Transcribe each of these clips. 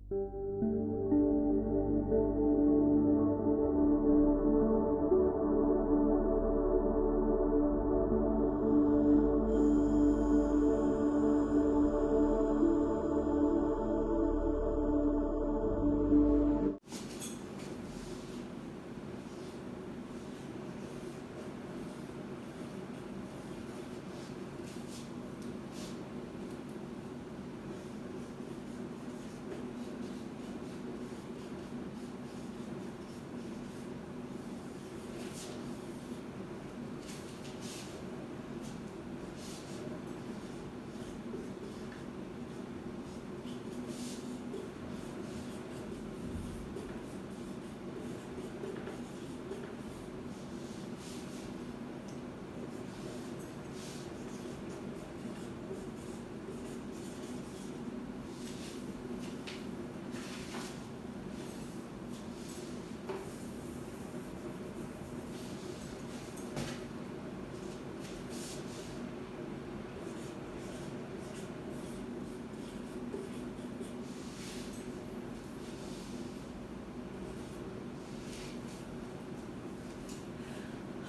हाँ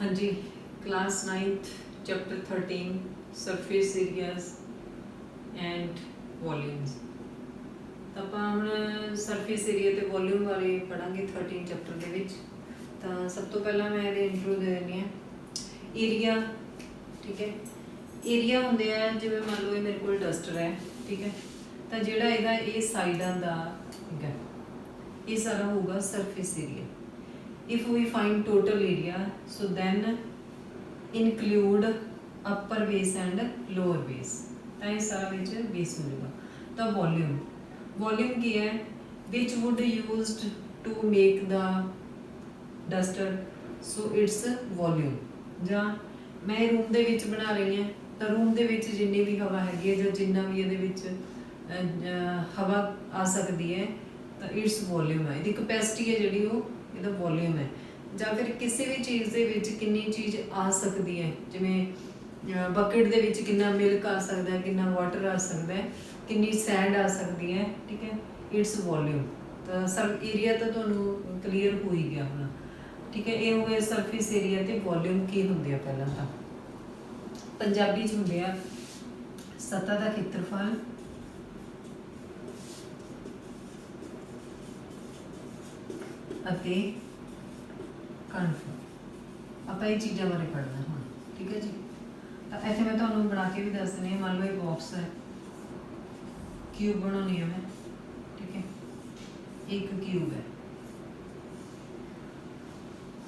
जी, class 9th chapter 13 surface areas and volumes. ਤਾਂ ਆਪਾਂ ਹੁਣ ਸਰਫੇਸ ਏਰੀਆ ਤੇ ਵੋਲਿਊਮ ਬਾਰੇ ਪੜਾਂਗੇ 13 ਚੈਪਟਰ ਦੇ ਵਿੱਚ। ਤਾਂ ਸਭ ਤੋਂ ਪਹਿਲਾਂ ਮੈਂ ਇਹਦੇ ਇੰਟਰੋ ਦੇ ਦਿੰਦੀ ਹਾਂ। ਏਰੀਆ, ਠੀਕ ਹੈ, ਏਰੀਆ ਹੁੰਦੇ ਆ ਜਿਵੇਂ ਮੰਨ ਲਓ ਇਹ ਮੇਰੇ ਕੋਲ ਡਸਟਰ ਹੈ, ਠੀਕ ਹੈ, ਤਾਂ ਜਿਹੜਾ ਇਹਦਾ ਇਹ ਸਾਈਡਾਂ ਦਾ ਹੈਗਾ ਇਹ ਸਾਰਾ ਹੋਊਗਾ surface area. If we find total area, so then include upper base and lower base, ਤਾਂ ਇਹ ਸਾਰਾ ਵਿੱਚ ਬੇਸ ਹੋ ਜਾਊਗਾ। ਤਾਂ ਵੋਲਿਊਮ ਕੀ ਹੈ? which would used to make the duster, so it's volume। ਜਾਂ ਮੈਂ ਰੂਮ ਦੇ ਵਿੱਚ ਬਣਾ ਰਹੀ ਹਾਂ ਤਾਂ ਰੂਮ ਦੇ ਵਿੱਚ ਜਿੰਨੀ ਵੀ ਹਵਾ ਹੈਗੀ ਹੈ ਜਾਂ ਜਿੰਨਾ ਵੀ ਇਹਦੇ ਵਿੱਚ ਹਵਾ ਆ ਸਕਦੀ ਹੈ ਤਾਂ ਇਟਸ ਵੋਲਿਊਮ ਹੈ। ਇਹਦੀ ਕਪੈਸਿਟੀ ਹੈ ਜਿਹੜੀ ਉਹ ਇਹਦਾ ਵੋਲਿਊਮ ਹੈ। ਜਾਂ ਫਿਰ ਕਿਸੇ ਵੀ ਚੀਜ਼ ਦੇ ਵਿੱਚ ਕਿੰਨੀ ਚੀਜ਼ ਆ ਸਕਦੀ ਹੈ, ਜਿਵੇਂ ਬਕਟ ਦੇ ਵਿੱਚ ਕਿੰਨਾ ਮਿਲਕ ਆ ਸਕਦਾ ਹੈ, ਕਿੰਨਾ ਵਾਟਰ ਆ ਸਕਦਾ ਹੈ, ਕਿੰਨੀ ਸੈਂਡ ਆ ਸਕਦੀ ਹੈ, ਠੀਕ ਹੈ, ਇਟਸ ਵੋਲਿਊਮ। ਤਾਂ ਸਰ ਏਰੀਆ ਤਾਂ ਤੁਹਾਨੂੰ ਕਲੀਅਰ ਹੋ ਹੀ ਗਿਆ ਹੋਣਾ, ਠੀਕ ਹੈ। ਇਹ ਹੋ ਗਿਆ ਸਰਫੇਸ ਏਰੀਆ ਤੇ ਵੋਲਿਊਮ ਕੀ ਹੁੰਦੇ ਆ। ਪਹਿਲਾਂ ਤਾਂ ਪੰਜਾਬੀ 'ਚ ਹੁੰਦੇ ਆ ਸਤ੍ਹਾ ਦਾ ਖੇਤਰਫਲ, ਅਤੇ ਘਣਫਲ। ਆਪਾਂ ਇਹ ਚੀਜ਼ਾਂ ਬਾਰੇ ਪੜ੍ਹਨਾ ਹੁਣ, ਠੀਕ ਹੈ ਜੀ। ਤਾਂ ਇੱਥੇ ਮੈਂ ਤੁਹਾਨੂੰ ਬਣਾ ਕੇ ਵੀ ਦੱਸ ਦਿੰਦੀ ਹਾਂ। ਮੰਨ ਲਓ ਇਹ ਬਾਕਸ ਹੈ, ਕਿਊਬ ਬਣਾਉਣੀ ਹੈ ਮੈਂ, ਠੀਕ ਹੈ, ਇੱਕ ਕਿਊਬ ਹੈ।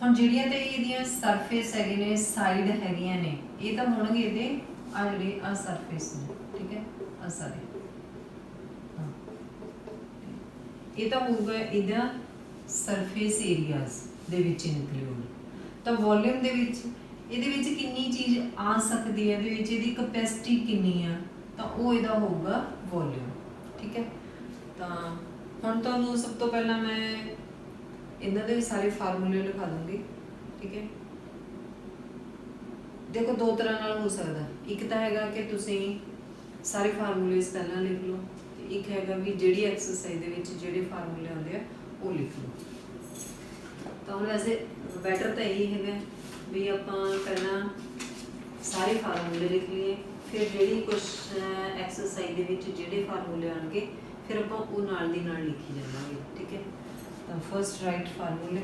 ਹੁਣ ਜਿਹੜੀਆਂ ਤੇ ਇਹਦੀਆਂ ਸਰਫੇਸ ਹੈਗੇ ਨੇ, ਸਾਈਡ ਹੈਗੀਆਂ ਨੇ, ਇਹ ਤਾਂ ਹੋਣਗੇ ਇਹਦੇ ਆ ਜਿਹੜੇ ਆ ਸਰਫੇਸ ਨੇ, ਠੀਕ ਹੈ, ਆ ਸਾਰੇ ਇਹ ਤਾਂ ਹੋਊਗਾ ਇਹਦਾ ਸਰਫੇਸ ਏਰੀਆਜ਼ ਦੇ ਵਿੱਚ ਇਨਕਲੂਡ। ਤਾਂ ਵੋਲਿਊਮ ਦੇ ਵਿੱਚ ਇਹਦੇ ਵਿੱਚ ਕਿੰਨੀ ਚੀਜ਼ ਆ ਸਕਦੀ ਹੈ, ਇਹਦੇ ਵਿੱਚ ਇਹਦੀ ਕਪੈਸਿਟੀ ਕਿੰਨੀ ਆ, ਤਾਂ ਉਹ ਇਹਦਾ ਹੋਊਗਾ ਵੋਲਿਊਮ, ਠੀਕ ਹੈ। ਤਾਂ ਹੁਣ ਤੁਹਾਨੂੰ ਸਭ ਤੋਂ ਪਹਿਲਾਂ ਮੈਂ ਇਹਨਾਂ ਦੇ ਸਾਰੇ ਫਾਰਮੂਲੇ ਲਿਖਾ ਦੂੰਗੀ, ਠੀਕ ਹੈ। ਦੇਖੋ ਦੋ ਤਰ੍ਹਾਂ ਨਾਲ ਹੋ ਸਕਦਾ, ਇੱਕ ਤਾਂ ਹੈਗਾ ਕਿ ਤੁਸੀਂ ਸਾਰੇ ਫਾਰਮੂਲੇਸ ਪਹਿਲਾਂ ਲਿਖ ਲਓ, ਤੇ ਇੱਕ ਹੈਗਾ ਵੀ ਜਿਹੜੀ ਐਕਸਰਸਾਈਜ਼ ਦੇ ਵਿੱਚ ਜਿਹੜੇ ਫਾਰਮੂਲੇ ਆਉਂਦੇ ਆ ਉਹ ਲਿਖ ਲਓ। ਤਾਂ ਹੁਣ ਵੈਸੇ ਬੈਟਰ ਤਾਂ ਇਹੀ ਹੈਗਾ ਵੀ ਆਪਾਂ ਪਹਿਲਾਂ ਸਾਰੇ ਫਾਰਮੂਲੇ ਲਿਖ ਲਈਏ, ਫਿਰ ਜਿਹੜੀ ਕੁਛ ਐਕਸਰਸਾਈਜ਼ ਦੇ ਵਿੱਚ ਜਿਹੜੇ ਫਾਰਮੂਲੇ ਆਉਣਗੇ ਫਿਰ ਆਪਾਂ ਉਹ ਨਾਲ ਦੀ ਨਾਲ ਲਿਖੀ ਜਾਵਾਂਗੇ, ਠੀਕ ਹੈ। ਤਾਂ ਫਸਟ ਰਾਈਟ ਫਾਰਮੂਲੇ,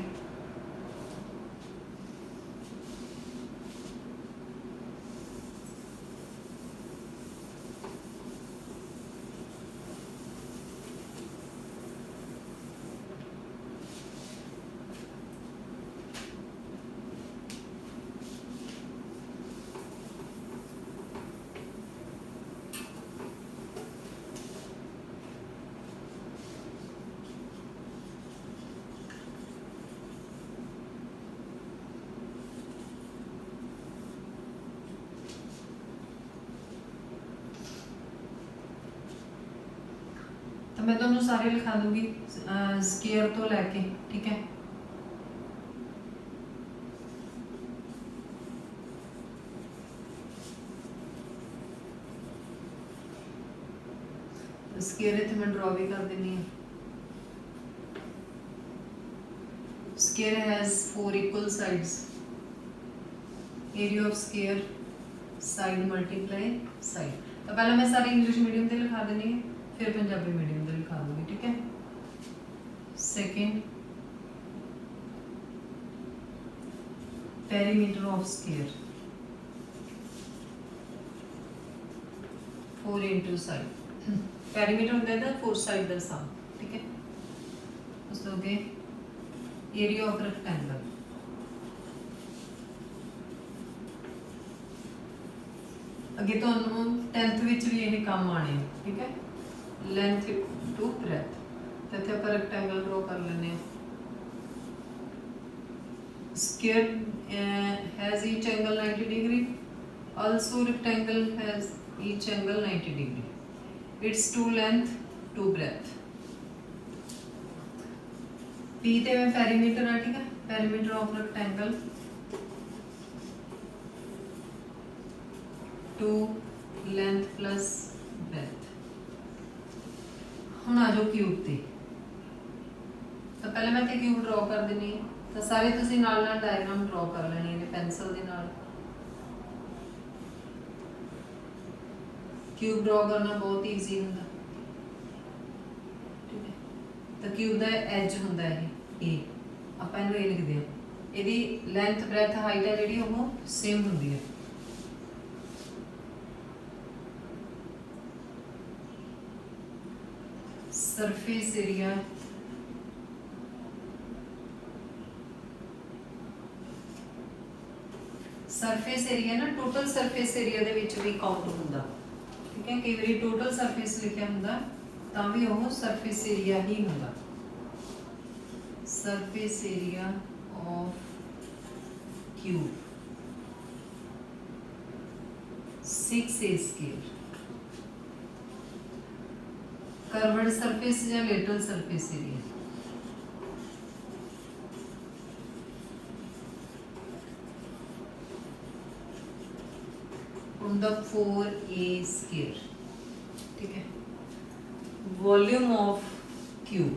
मैं ਤੁਹਾਨੂੰ ਸਾਰੇ ਲਿਖਾ ਦੂੰਗੀ ਸਕੁਅਰ ਤੋਂ ਲੈ ਕੇ, ਠੀਕ ਹੈ। ਸਕੁਅਰ ਇੱਥੇ ਮੈਂ ਡਰਾ ਵੀ ਕਰ ਦਿੰਦੀ ਹਾਂ, Square has 4 equal sides. Area of square side multiply side. तो पहले मैं सारे इंग्लिश मीडियम ते लिखा देनी है, फिर पंजाबी मीडियम ते लिखा दूंगी, ठीक है। Second, perimeter of square 4 into side. Perimeter होता है 4 साइड का सम, ठीक है। उस तो आगे एरिया ऑफ रेक्टेंगल, अगे तो 10th विच भी यही काम आने, ठीक है। लेंथ टू ब्रेथ, तो इत्थे आपां रेक्टेंगल ड्रॉ कर लेने। Square has each angle 90 degree, also rectangle has each angle 90 degree. It's two length two breadth. पी ते में पेरीमीटर है, ठीक है। Perimeter of rectangle two length plus breadth. हम आ जाओ क्यूब ते, तो पहले मैं ते क्यूब ड्रॉ कर देनी है, तो सारे तुसी नाल नाल डायग्राम ड्रॉ कर लेनी है पेंसिल दे नाल। क्यूब ड्रॉ करना बहुत ईजी हुंदा, ठीक है। तो क्यूब दा एज हुंदा है ए, आपां इहनूं ए लिखदे हां। इहदी लेंथ ब्रेथ हाइट है जिहड़ी ओह सेम हुंदी है। सरफेस एरिया ना टोटल सरफेस एरिया दे विच भी काउंट हुंदा, ठीक है। कई बारी टोटल सरफेस लिखिया हुंदा तां भी ओह सरफेस एरिया ही हुंदा। Surface area of cube 6a square. Curved surface या लेटरल सरफेस एरिया, उनका 4a स्क्वायर, ठीक है। Volume of cube,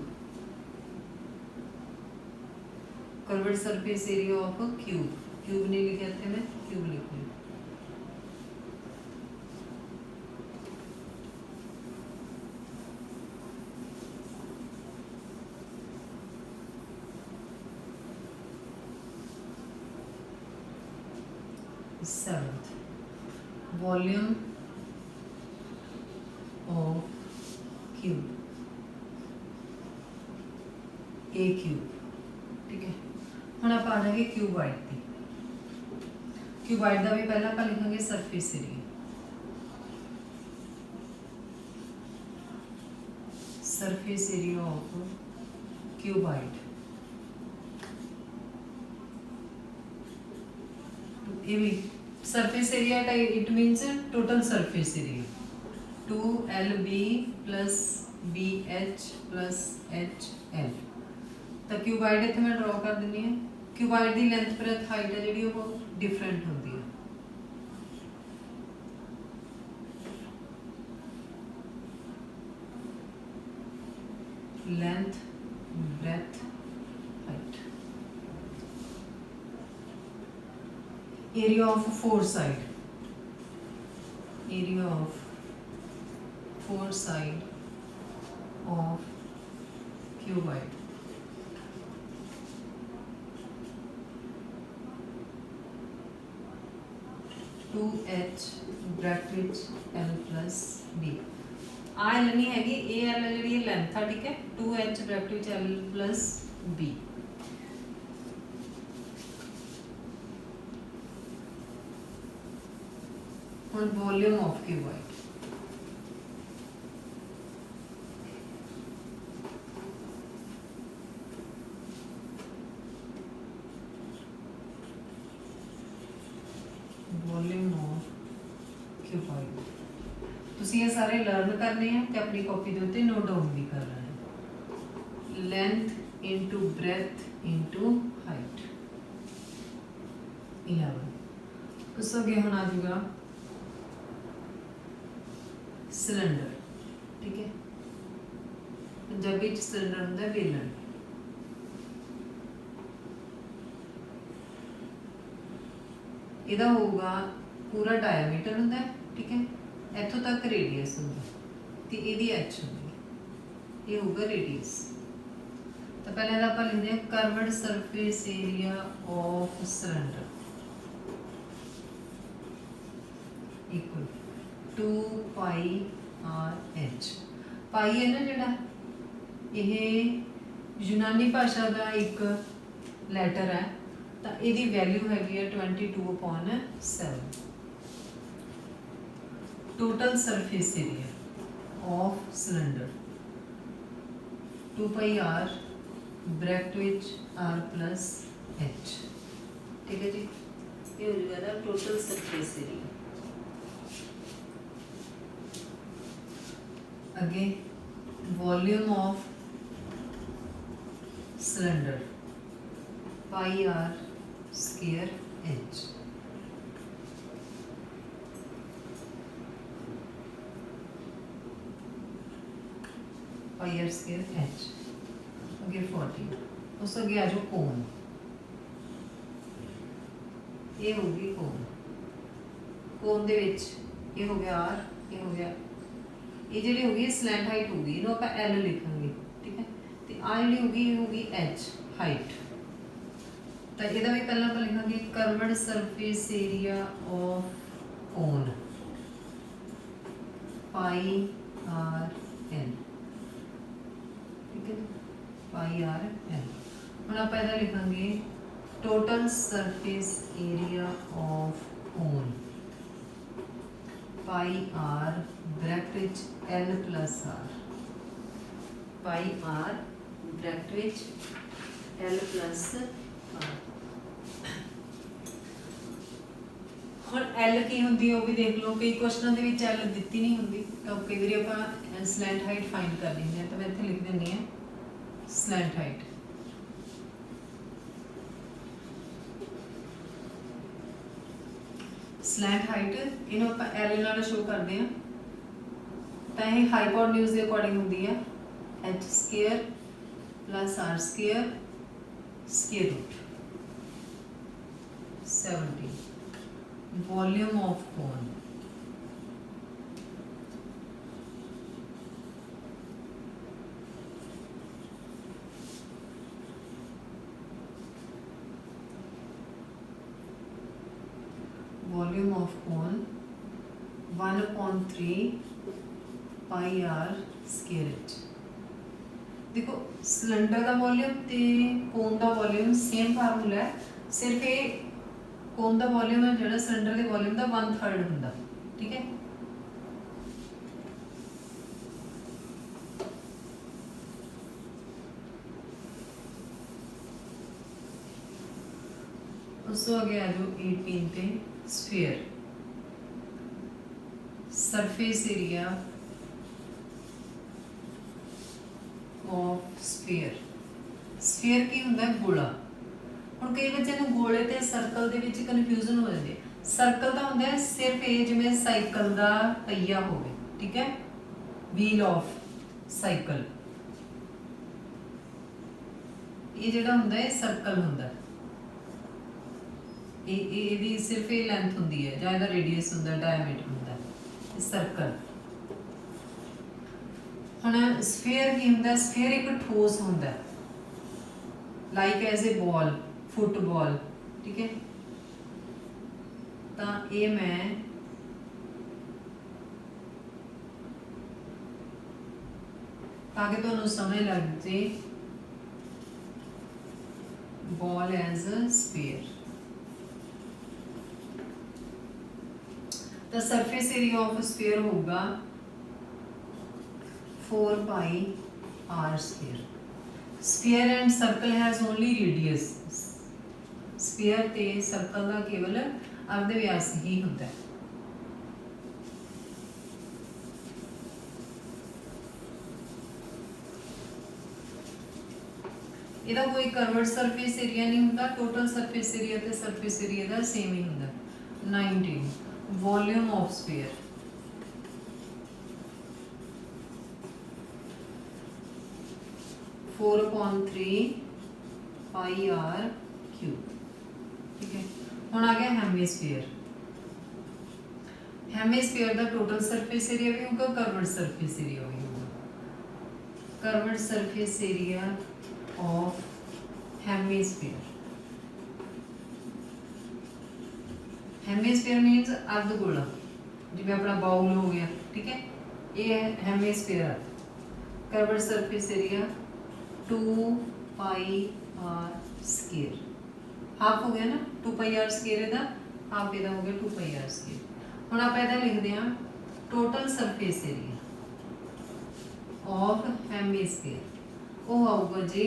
curved surface area of cube, cube नहीं लिखे थे मैं, क्यूब लिख लिया। Seventh, volume of cube A cube, ठीक है। हम आप आ जाएंगे क्यूबाइड की। क्यूबाइड का भी पहला आप लिखेंगे surface area. Surface area of cuboid, ये भी सरफेस एरिया का it means total surface area 2LB plus BH plus HL। तो क्यूबाइड इत्थे मैं ड्रॉ कर देनी है। क्यूबाइड की लेंथ ब्रेथ हाइट है जिहड़ी वो डिफरेंट होंदी है। Length breadth height. Area of 4 side, area of 4 side of cuboid 2H bracket L plus B। आ लेनी हैगी ए एल जी लेंथ है, ठीक है। 2H bracket L plus B। और volume of cuboid, volume of cuboid तुसी ये सारे learn करने हैं ते अपनी कॉपी दे उत्ते नोट डाउन भी कर लेना है। Length into breadth into height 11। उस आगे हम आ जाएगा सिलेंडर, ठीक है। पंजाबी सिलेंडर होंगे वेलन। ਇਹਦਾ ਹੋਊਗਾ पूरा डायमीटर ਹੁੰਦਾ है, ठीक है, ਇੱਥੋਂ तक रेडियस ਹੁੰਦਾ ਤੇ ਇਹਦੀ h ਹੁੰਦੀ है, ये होगा रेडियस। तो पहले आप लिखते हैं curved surface area of cylinder equal 2 pi r h. Pi है ना जिहड़ा, यह यूनानी भाषा का एक लैटर है, तो यदी वैल्यू हैगी 22/7। Total surface area of cylinder 2 pi r bracket which r plus h, ठीक है जी। ये हो जाएगा टोटल सरफेस एरिया। अगे volume of cylinder pi r square h. Pi r square h. अगे 40। उस अगे आ जाओ कोण, ये होगी कोण। कोण दे विच ये हो गया आर, ये हो गया, ये जी होगी स्लैंट हाइट होगी, इन्हों आप एल लिखेंगे, ठीक है। तो आ जी होगी एच हाइट। तो यदा भी पहला आप लिखेंगे curved surface area of cone pi r l, ठीक है, पाई आर एल। हम आप लिखेंगे total surface area of cone pi r bracket l plus r, pi r bracket l plus r. हुण एल की होंदी है वो भी देख लो, कई क्वेश्चनों के विच एल दिती नहीं होंदी, तो कई बार आप स्लैंट हाइट फाइंड कर लेंगे। तो मैं इत्थे लिख दिंदी हां स्लैंट हाइट, स्लैंट हाइट इन्हों आप एल नाल शो करते हैं। तो यह हाइपोटेन्यूज के अकॉर्डिंग होंदी है h square plus r square square root 70। Volume of cone volume of cone 1/3 pi r square h. देखो सिलेंडर का वॉल्यूम ते कोन का वॉल्यूम सेम फार्मूला है, सिर्फ ये कोन का वॉल्यूम है जो सिलेंडर के वॉल्यूम का 1/3 होंदा, ठीक है। उस आगे आ जाओ 18 पे sphere surface area of sphere. Sphere की होंदा है गोला। हुण कई बच्चों को गोले ते सर्कल दे विच कन्फ्यूजन हो जाती है। सर्कल दा होंदा है सिर्फ ये जिवें साइकिल दा पहिया होवे, ठीक है, व्हील ऑफ साइकिल, ये जिहड़ा होंदा है सर्कल होंदा है। ये सिर्फ ये लेंथ होंदी है जां इहदा रेडियस होंदा है, डायमीटर होंदा है सर्कल। हुण स्फीयर की होंदा है, स्फीयर एक ठोस होंदा है like as a ball, football, ठीक है। तो ये मैं ताकि तुहानूं समझ लग जाए बॉल एज अ स्फीयर। तो सरफेस एरिया ऑफ स्फीयर होगा 4 pi r square. Sphere and circle has only radius. Sphere ते सर्कल का केवल अर्ध व्यास ही होता है। ਇਹਦਾ कोई कर्वड सरफेस एरिया नहीं होंदा, टोटल सरफेस एरिया ते सरफेस एरिया का सेम ही होंदा। 19 volume of sphere 4/3 pi r cube, ठीक है। ਹੁਣ ਆ ਗਿਆ ਹੈਮੀਸਫੀਅਰ। ਹੈਮੀਸਫੀਅਰ ਦਾ ਟੋਟਲ ਸਰਫੇਸ ਏਰੀਆ ਵੀ ਹੋਊਗਾ, ਕਰਵਡ ਸਰਫੇਸ ਏਰੀਆ ਵੀ ਹੋਊਗਾ। Curved surface area of hemisphere. Hemisphere means अर्धगोला, जिवें अपना बाउल हो गया, ठीक है, ये है hemisphere. Curved surface area 2 pi r square, half हो गया ना, 2 पाई आर स्क्वायर इहदा, हाफ इहदा हो गया 2 पाई आर स्क्वायर। हुण आपां इहदा लिखदे हां total surface area of hemisphere, वो आऊगा जी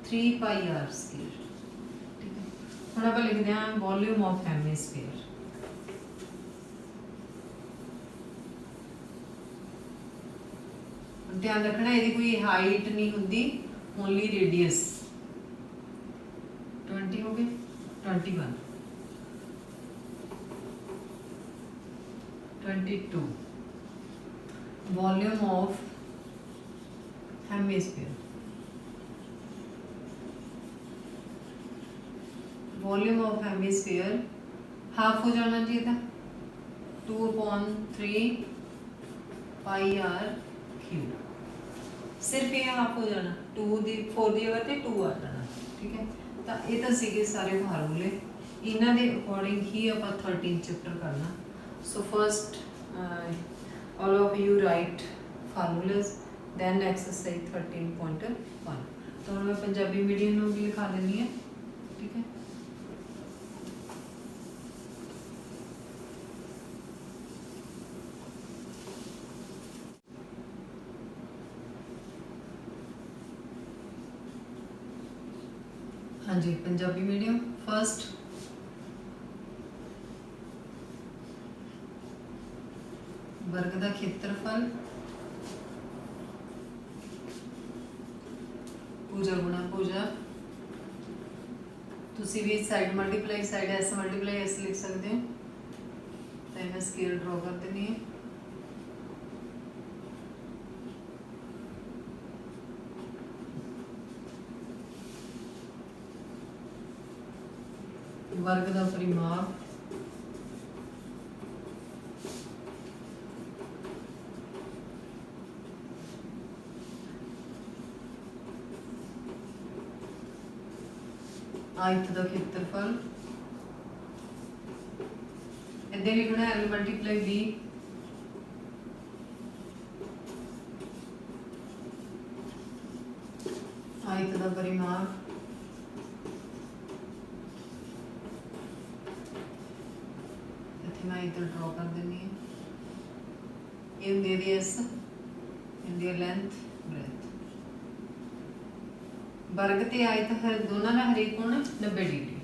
3 पाई आर स्क्वायर, ठीक है। हुण आपां लिखदे हां वॉल्यूम ऑफ हेमिस्फीयर। ध्यान रखना यदि कोई हाइट नहीं होती, ओनली रेडियस। 20 हो गए, 21, 22 volume of hemisphere. Volume of hemisphere half हो जाना जी था 2/3 पाई आर क्यूब, सिर्फ ये हाफ हो जाना, 4 की जगह पे 2 आ जाना, ठीक है। तो ये तो सीगे सारे फार्मूले, इन्हां दे अकॉर्डिंग ही आपां 13 चैप्टर करना। So first all of you write formulas, then exercise 13.1। तो हुण मैं पंजाबी मीडियम में भी लिखा देनी है, ठीक है। हाँ जी, पंजाबी मीडियम फर्स्ट वर्ग का क्षेत्रफल भुजा गुणा भुजा, तुसी भी side multiply side S multiply S लिख सकते हो। तो मैं स्केल ड्रॉ कर देनी है। वर्ग का परिमाप आयत का क्षेत्रफल, इधर लिखना है L मल्टीप्लाई B, आयत का परिमाप मैं इधर ड्रॉ कर देनी है। ये होंदी है एस, होंदी लेंथ ब्रेथ। वर्ग ते आयत है दोनों का हरेक कोण 90 डिग्री।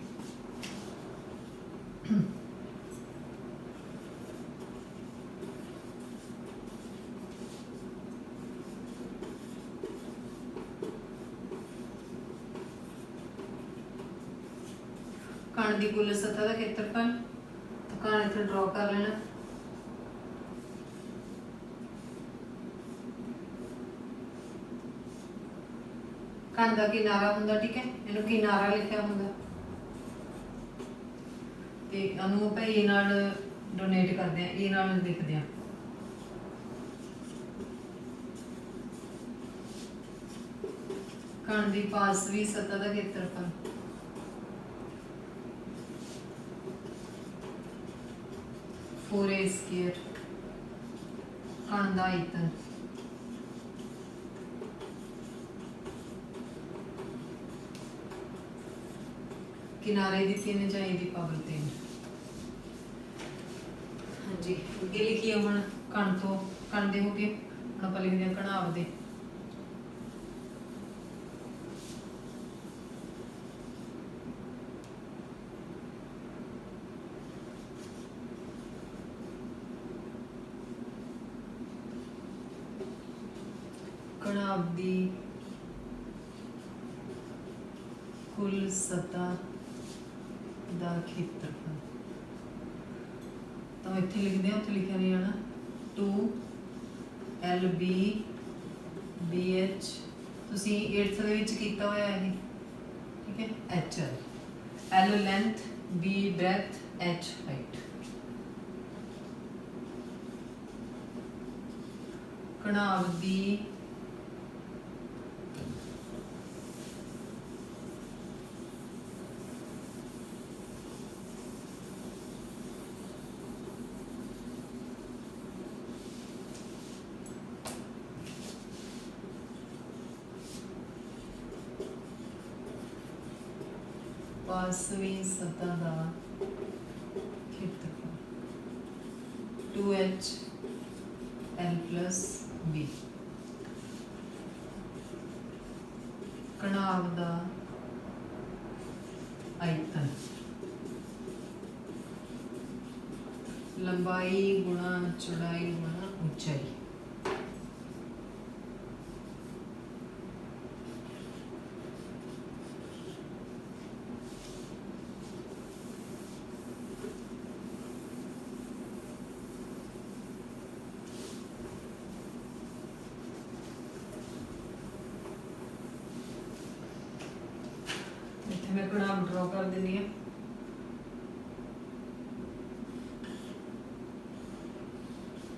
कण की कुल सतह का क्षेत्रफल, तो कण इत्थे ड्रॉ कर लेना। कण का किनारा हुंदा, ठीक है, इहनूं किनारा लिखिया हुंदा ते इहनूं आपां ए नाल डोनेट करदे आ, ए नाल लिखदे आ। कण दी पासवी सतह का क्षेत्रफल, फोर ए स्क्वायर, कण दा आयतन, किनारे दी 3 ऊंचाई दी पावर 3। हाँ जी, अगे लिखिए हुण कण तो कण दे हो गए, हुण आपां लिखदे आ घनाभ दे। घनाभ दी कुल सतह दा क्षेत्रफल, तो इत्थे लिखदे आ, उत्थे लिखिया नहीं आना 2 LB BH, तुसीं 8th दे विच कीता होया है, ठीक है। HL, L length B breadth, H height। ਘਣਾਵ ਦੀ पासवीं सतह का क्षेत्रफल 2H L plus B। घनाव का आयतन लंबाई गुणा चौड़ाई गुणा ऊंचाई। मैं घनाव ड्रॉ कर देनी है।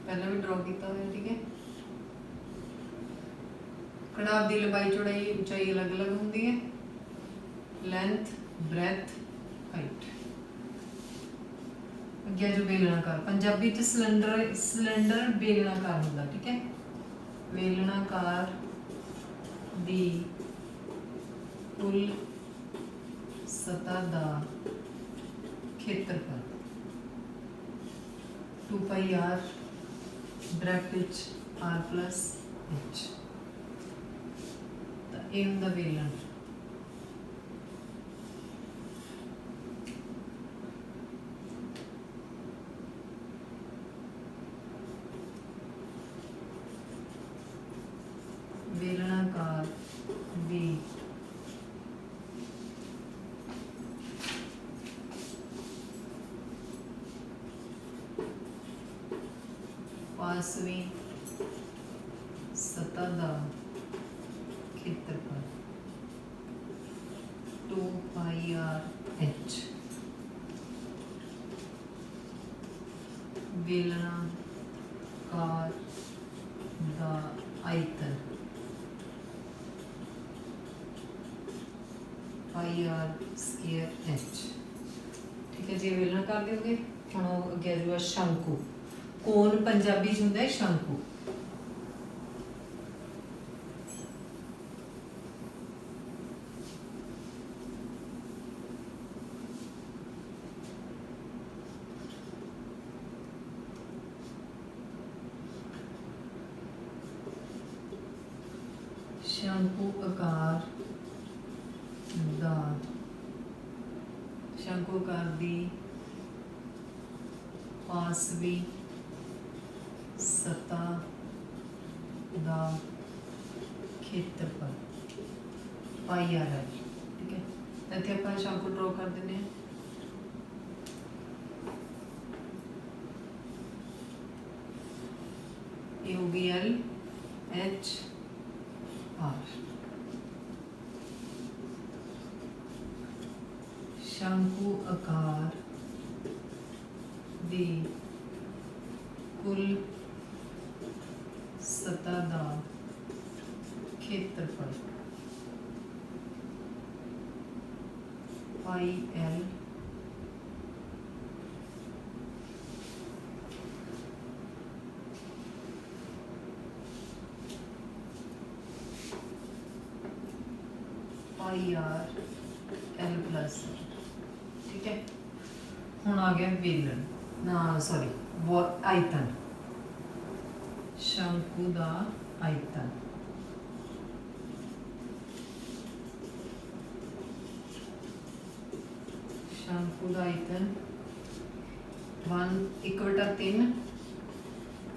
पहले भी ड्रॉ किया है, ठीक है। घनाव की लंबाई चौड़ाई ऊंचाई अलग अलग होंगी है। Length breadth height. अगे जो बेलनाकार पंजाबी च सिलेंडर सिलेंडर बेलनाकार होता, ठीक है। बेलनाकार दी कुल सतह का क्षेत्रफल 2πr bracket r plus h। तो ये होंगे बेलन। बेलनाकार दी पासवीं सतह का क्षेत्रफल 2πr/h। बेलनाकार का आयतन πr²h, ठीक है जी। बेलनाकार दे हो गए। हम अगे जो शंकु कोण पंजाबी च होंदा है शंकु। शंकु आकार दा शंकु आकार दी पासवीं सतह का क्षेत्रफल πr है, ठीक है। इतने आप शंकु ड्रॉ कर देने। ये होगी L H R। शंकु आकार दी कुल सतह का क्षेत्रफल πl πr l प्लस, ठीक है। हुण आ गया बेलन ना सॉरी वो आयतन। शंकु का आयतन शंकु का आयतन 1/3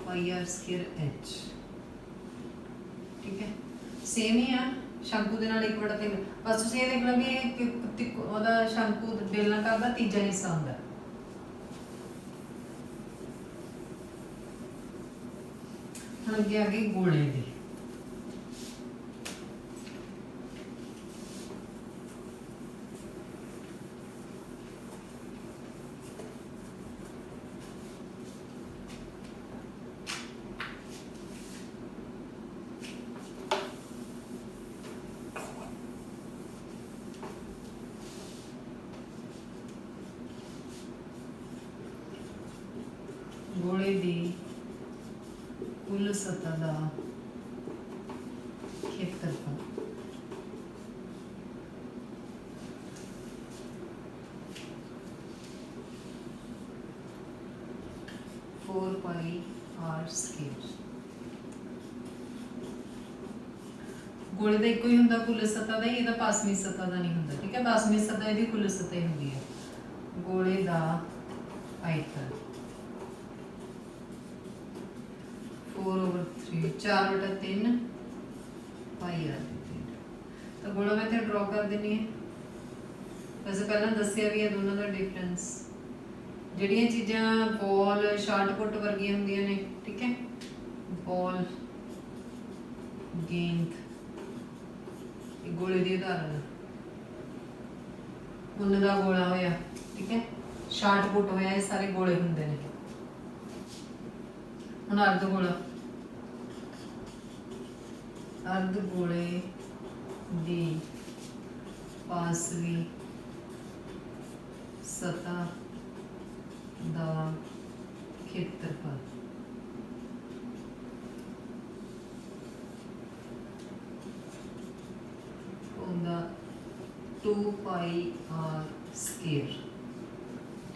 πr²h, ठीक है। सेम ही है शंकु के नाल 1/3। बस तुसीं ये देखना भी ओहदा शंकु बेलनाकार का तीजा हिस्सा होंदा। हुण अगे आ गई गोले दी। ਗੋਲੇ ਦੀ ਕੁੱਲ ਸਤ੍ਹਾ ਦਾ ਖੇਤਰਫਲ फोर पाई आर स्केयर। गोले का एक ही होंगे कुल सतह का, ये पासवीं सतह का नहीं होंगे, ठीक है। पासवीं सतह यदि कुल सतह होंगी है। गोले का आयतन 4/3 4/3 पाई आर। तो गोला मैं इतने ड्रॉ कर देनी है। वैसे पहला दसिया भी है दोनों का डिफरेंस। ਜਿਹੜੀਆਂ ਚੀਜ਼ਾਂ ਬॉल ਸ਼ਾਰਟਪੁੱਟ ਵਰਗੀਆਂ ਹੁੰਦੀਆਂ ਨੇ, ਠੀਕ ਹੈ, ਬॉल ਗੇਂਦ ਇਹ ਗੋਲੇ ਦੀ ਉਦਾਹਰਨ। ਉੱਨ ਦਾ ਗੋਲਾ ਹੋਇਆ, ਠੀਕ ਹੈ, ਸ਼ਾਰਟਪੁੱਟ ਹੋਇਆ, ਇਹ ਸਾਰੇ ਗੋਲੇ ਹੁੰਦੇ ਨੇ। ਹੁਣ ਅਰਧ ਗੋਲਾ, ਅਰਧ ਗੋਲੇ ਦੀ ਪਾਸਵੀ ਸਤ੍ਹਾ ਦਾ ਖੇਤਰਫਲ ਹੁੰਦਾ 2 ਪਾਈ ਆਰ ਸਕੁਅਰ,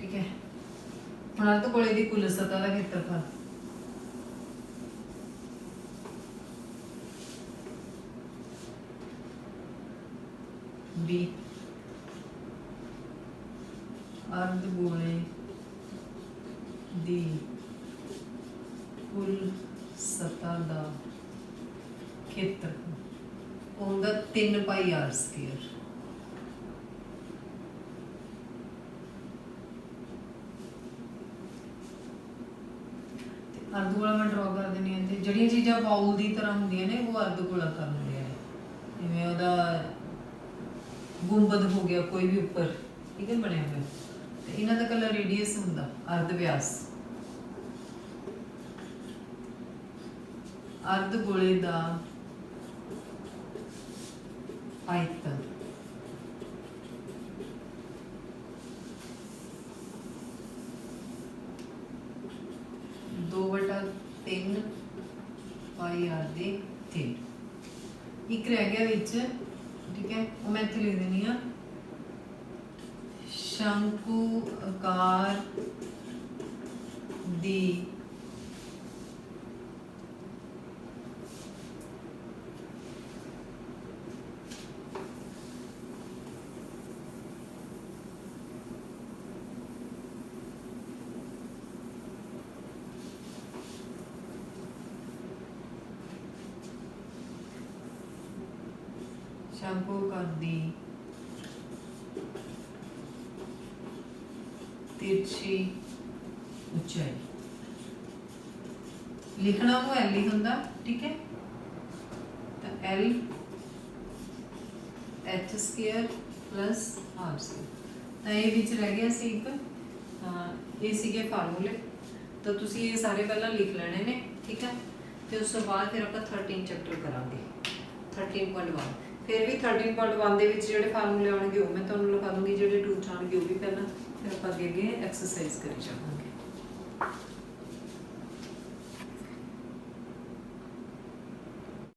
ਠੀਕ ਹੈ। ਹੁਣ ਅਰਧ ਗੋਲੇ ਦੀ ਕੁੱਲ ਸਤ੍ਹਾ ਦਾ ਖੇਤਰਫਲ b ਅਰਧ ਗੋਲੇ ਦੀ ਕੁੱਲ ਸਤ੍ਹਾ ਦਾ ਖੇਤਰਫਲ ਹੁੰਦਾ 3 ਪਾਈ ਆਰ ਸਕੁਅਰ। अर्ध गोला मैं ड्रॉ कर देनी है। जड़ियाँ चीज़ां बाउल की तरह होंदियां ने वो अर्ध गोला कर लेंगे। जिवें ओहदा गुंबद हो गया कोई भी उपर, ठीक है, बने हुए। तो इन्हां दा कलर रेडियस हुंदा अर्ध व्यास। अर्ध गोले दा आयतन दो बटा 3 पाई आर दे 3। एक रह गया विच, ठीक है, वो मैं इत्थे लिख देनी आ शंकु आकार दी शंकु आकार दी तिरछी ऊंचाई लिखना वो एल ही होंदा, ठीक है। तो l h square plus r square. तो ये बीच रह गया सी एक ये सीगे फार्मूले। तो तुसी ये सारे पहला लिख लेने ने, ठीक है। तो उस बाद फिर आप 13 चैप्टर करांगे 13.1। फिर भी 13.1 ਦੇ ਵਿੱਚ ਜਿਹੜੇ ਫਾਰਮੂਲੇ ਆਉਣਗੇ ਉਹ ਮੈਂ ਤੁਹਾਨੂੰ ਲਿਖਾ ਦੂੰਗੀ, ਜਿਹੜੇ 2 ਚ ਆਉਣਗੇ ਉਹ ਵੀ ਪਹਿਲਾਂ, ਫਿਰ ਆਪਾਂ ਅੱਗੇ ਅੱਗੇ ਐਕਸਰਸਾਈਜ਼ ਕਰੀ ਜਾਵਾਂਗੇ।